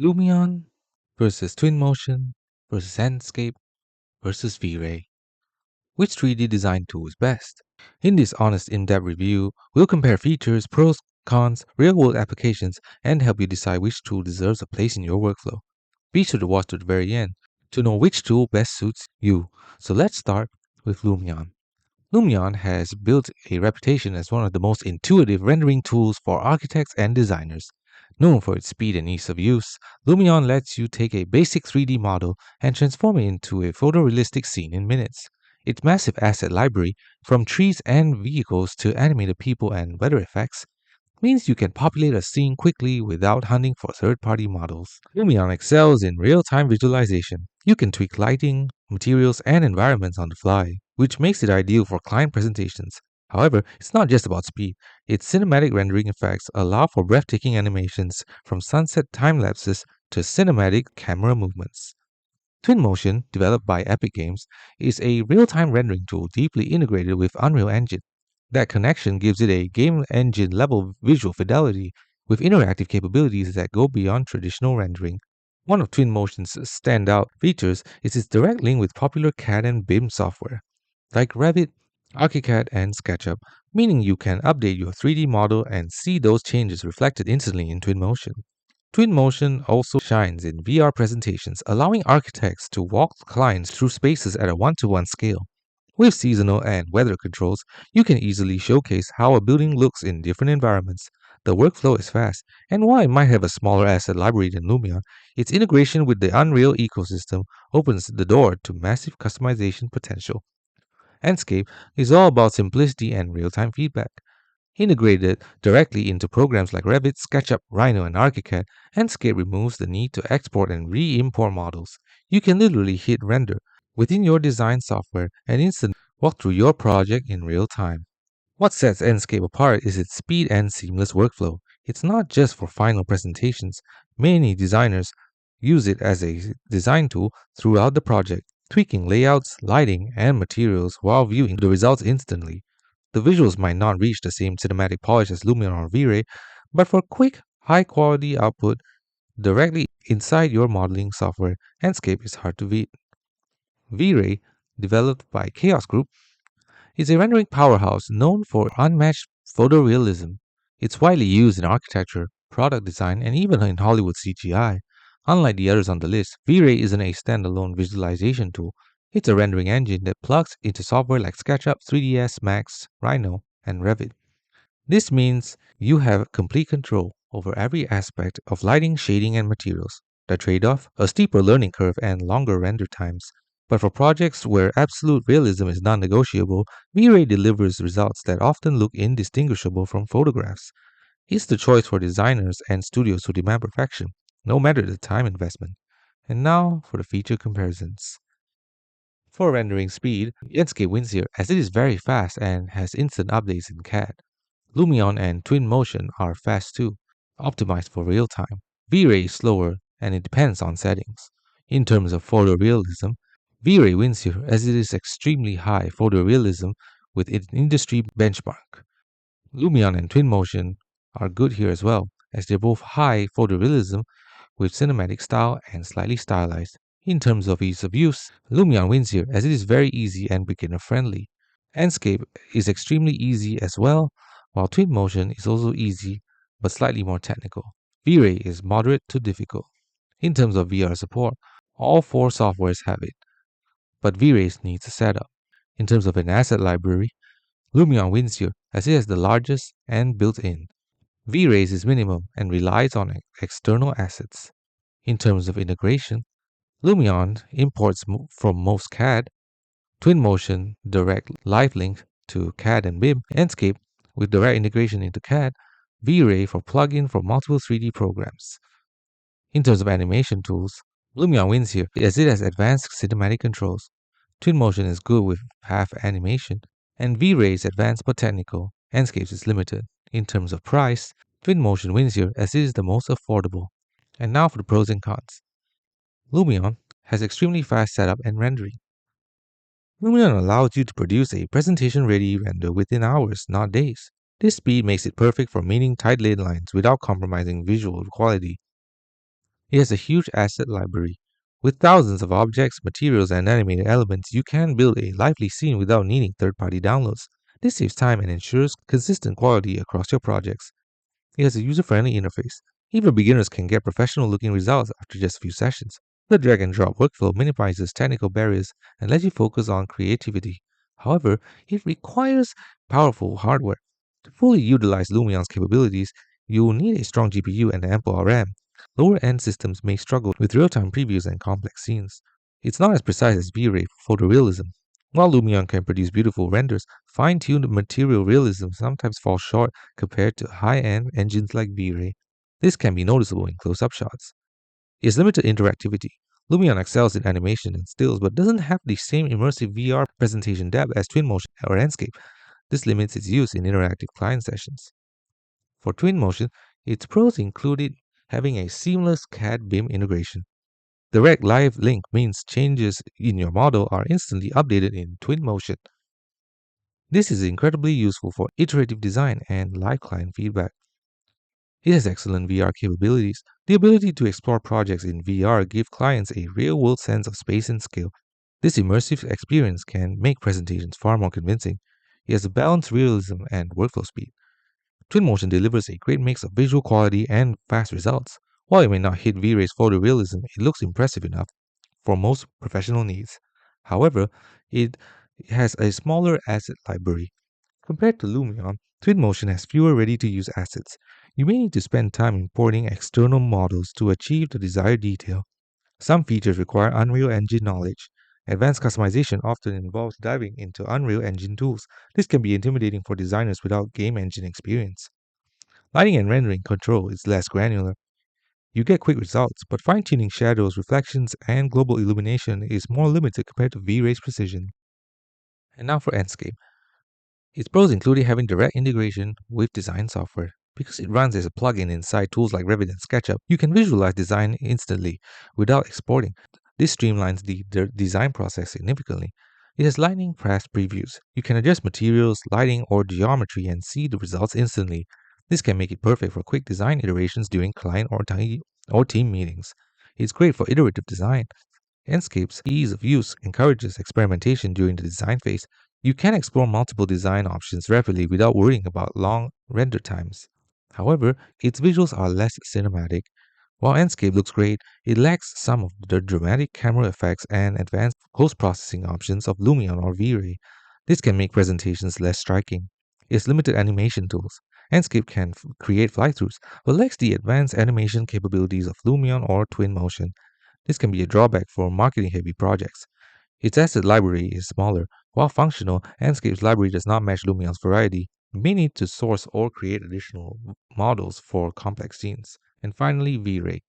Lumion versus Twinmotion versus Enscape versus V-Ray. Which 3D design tool is best? In this honest in-depth review, we'll compare features, pros, cons, real-world applications, and help you decide which tool deserves a place in your workflow. Be sure to watch to the very end to know which tool best suits you. So let's start with Lumion. Lumion has built a reputation as one of the most intuitive rendering tools for architects and designers. Known for its speed and ease of use, Lumion lets you take a basic 3D model and transform it into a photorealistic scene in minutes. Its massive asset library, from trees and vehicles to animated people and weather effects, means you can populate a scene quickly without hunting for third-party models. Lumion excels in real-time visualization. You can tweak lighting, materials, and environments on the fly, which makes it ideal for client presentations. However, it's not just about speed. Its cinematic rendering effects allow for breathtaking animations, from sunset time lapses to cinematic camera movements. Twinmotion, developed by Epic Games, is a real-time rendering tool deeply integrated with Unreal Engine. That connection gives it a game engine level visual fidelity with interactive capabilities that go beyond traditional rendering. One of Twinmotion's standout features is its direct link with popular CAD and BIM software, like Revit, ArchiCAD, and SketchUp, meaning you can update your 3D model and see those changes reflected instantly in Twinmotion. Twinmotion also shines in VR presentations, allowing architects to walk clients through spaces at a one-to-one scale. With seasonal and weather controls, you can easily showcase how a building looks in different environments. The workflow is fast, and while it might have a smaller asset library than Lumion, its integration with the Unreal ecosystem opens the door to massive customization potential. Enscape is all about simplicity and real-time feedback. Integrated directly into programs like Revit, SketchUp, Rhino, and ArchiCAD, Enscape removes the need to export and re-import models. You can literally hit render within your design software and instantly walk through your project in real time. What sets Enscape apart is its speed and seamless workflow. It's not just for final presentations. Many designers use it as a design tool throughout the project, tweaking layouts, lighting, and materials while viewing the results instantly. The visuals might not reach the same cinematic polish as Lumion or V-Ray, but for quick, high-quality output directly inside your modeling software, Enscape is hard to beat. V-Ray, developed by Chaos Group, is a rendering powerhouse known for unmatched photorealism. It's widely used in architecture, product design, and even in Hollywood CGI. Unlike the others on the list, V-Ray isn't a standalone visualization tool. It's a rendering engine that plugs into software like SketchUp, 3ds Max, Rhino, and Revit. This means you have complete control over every aspect of lighting, shading, and materials. The trade-off? A steeper learning curve and longer render times. But for projects where absolute realism is non-negotiable, V-Ray delivers results that often look indistinguishable from photographs. It's the choice for designers and studios who demand perfection, no matter the time investment. And now for the feature comparisons. For rendering speed, Enscape wins here as it is very fast and has instant updates in CAD. Lumion and Twinmotion are fast too, optimized for real time. V-Ray is slower and it depends on settings. In terms of photorealism, V-Ray wins here as it is extremely high photorealism with its industry benchmark. Lumion and Twinmotion are good here as well, as they're both high photorealism with cinematic style and slightly stylized. In terms of ease of use, Lumion wins here as it is very easy and beginner friendly. Enscape is extremely easy as well, while Twinmotion is also easy but slightly more technical. V-Ray is moderate to difficult. In terms of VR support, all four softwares have it, but V-Ray needs a setup. In terms of an asset library, Lumion wins here as it has the largest and built-in. V-Ray is minimum and relies on external assets. In terms of integration, Lumion imports from most CAD, Twinmotion direct live link to CAD and BIM, Enscape with direct integration into CAD, V-Ray for plugin for multiple 3D programs. In terms of animation tools, Lumion wins here as it has advanced cinematic controls. Twinmotion is good with path animation, and V-Ray is advanced but technical. Enscape is limited. In terms of price, Twinmotion wins here as it is the most affordable. And now for the pros and cons. Lumion has extremely fast setup and rendering. Lumion allows you to produce a presentation-ready render within hours, not days. This speed makes it perfect for meeting tight lane lines without compromising visual quality. It has a huge asset library. With thousands of objects, materials, and animated elements, you can build a lively scene without needing third-party downloads. This saves time and ensures consistent quality across your projects. It has a user-friendly interface. Even beginners can get professional-looking results after just a few sessions. The drag-and-drop workflow minimizes technical barriers and lets you focus on creativity. However, it requires powerful hardware. To fully utilize Lumion's capabilities, you will need a strong GPU and ample RAM. Lower-end systems may struggle with real-time previews and complex scenes. It's not as precise as V-Ray for photorealism. While Lumion can produce beautiful renders, fine-tuned material realism sometimes falls short compared to high-end engines like V-Ray. This can be noticeable in close-up shots. Its limited interactivity. Lumion excels in animation and stills, but doesn't have the same immersive VR presentation depth as Twinmotion or Enscape. This limits its use in interactive client sessions. For Twinmotion, its pros included having a seamless CAD BIM integration. Direct live link means changes in your model are instantly updated in Twinmotion. This is incredibly useful for iterative design and live client feedback. It has excellent VR capabilities. The ability to explore projects in VR gives clients a real-world sense of space and scale. This immersive experience can make presentations far more convincing. It has a balanced realism and workflow speed. Twinmotion delivers a great mix of visual quality and fast results. While it may not hit V-Ray's photorealism, it looks impressive enough for most professional needs. However, it has a smaller asset library. Compared to Lumion, Twinmotion has fewer ready-to-use assets. You may need to spend time importing external models to achieve the desired detail. Some features require Unreal Engine knowledge. Advanced customization often involves diving into Unreal Engine tools. This can be intimidating for designers without game engine experience. Lighting and rendering control is less granular. You get quick results, but fine-tuning shadows, reflections, and global illumination is more limited compared to V-Ray's precision. And now for Enscape. Its pros include having direct integration with design software. Because it runs as a plugin inside tools like Revit and SketchUp, you can visualize design instantly without exporting. This streamlines the design process significantly. It has lightning fast previews. You can adjust materials, lighting, or geometry and see the results instantly. This can make it perfect for quick design iterations during client or team meetings. It's great for iterative design. Enscape's ease of use encourages experimentation during the design phase. You can explore multiple design options rapidly without worrying about long render times. However, its visuals are less cinematic. While Enscape looks great, it lacks some of the dramatic camera effects and advanced post-processing options of Lumion or V-Ray. This can make presentations less striking. Its limited animation tools. Enscape can create fly-throughs, but lacks the advanced animation capabilities of Lumion or Twinmotion. This can be a drawback for marketing-heavy projects. Its asset library is smaller. While functional, Enscape's library does not match Lumion's variety. You may need to source or create additional models for complex scenes. And finally, V-Ray.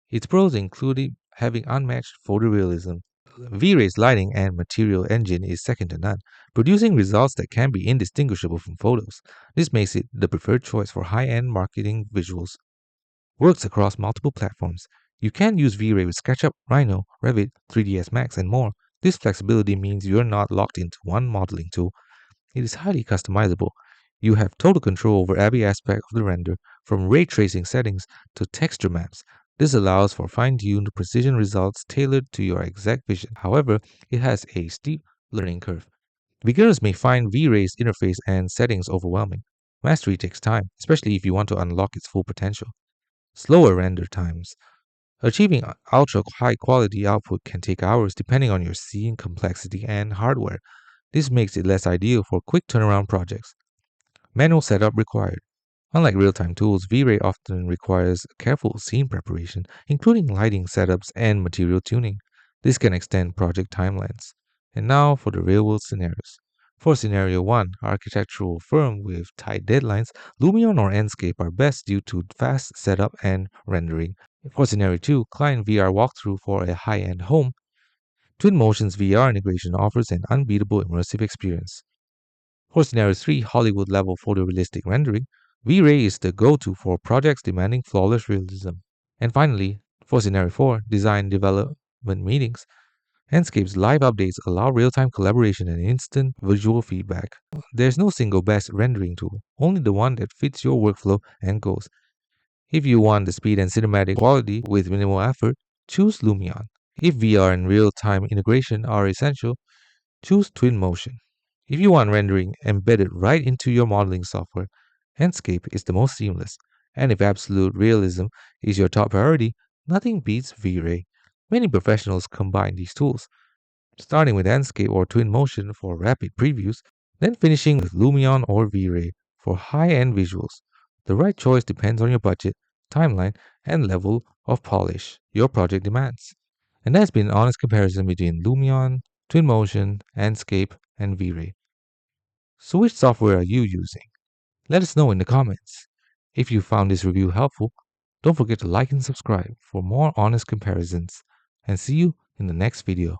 Its pros include having unmatched photorealism. V-Ray's lighting and material engine is second to none, producing results that can be indistinguishable from photos. This makes it the preferred choice for high-end marketing visuals. Works across multiple platforms. You can use V-Ray with SketchUp, Rhino, Revit, 3ds Max, and more. This flexibility means you're not locked into one modeling tool. It is highly customizable. You have total control over every aspect of the render, from ray tracing settings to texture maps. This allows for fine-tuned precision results tailored to your exact vision. However, it has a steep learning curve. Beginners may find V-Ray's interface and settings overwhelming. Mastery takes time, especially if you want to unlock its full potential. Slower render times. Achieving ultra high quality output can take hours depending on your scene complexity and hardware. This makes it less ideal for quick turnaround projects. Manual setup required. Unlike real-time tools, V-Ray often requires careful scene preparation, including lighting setups and material tuning. This can extend project timelines. And now for the real-world scenarios. For scenario 1, architectural firm with tight deadlines, Lumion or Enscape are best due to fast setup and rendering. For scenario 2, client VR walkthrough for a high-end home, Twinmotion's VR integration offers an unbeatable immersive experience. For scenario 3, Hollywood level photorealistic rendering, V-Ray is the go-to for projects demanding flawless realism. And finally, for scenario 4, design development meetings, Enscape's live updates allow real-time collaboration and instant visual feedback. There's no single best rendering tool, only the one that fits your workflow and goals. If you want the speed and cinematic quality with minimal effort, choose Lumion. If VR and real-time integration are essential, choose Twinmotion. If you want rendering embedded right into your modeling software, Enscape is the most seamless. And if absolute realism is your top priority, nothing beats V-Ray. Many professionals combine these tools, starting with Enscape or Twinmotion for rapid previews, then finishing with Lumion or V-Ray for high-end visuals. The right choice depends on your budget, timeline, and level of polish your project demands. And that's been an honest comparison between Lumion, Twinmotion, Enscape, and V-Ray. So which software are you using? Let us know in the comments. If you found this review helpful, don't forget to like and subscribe for more honest comparisons. And see you in the next video.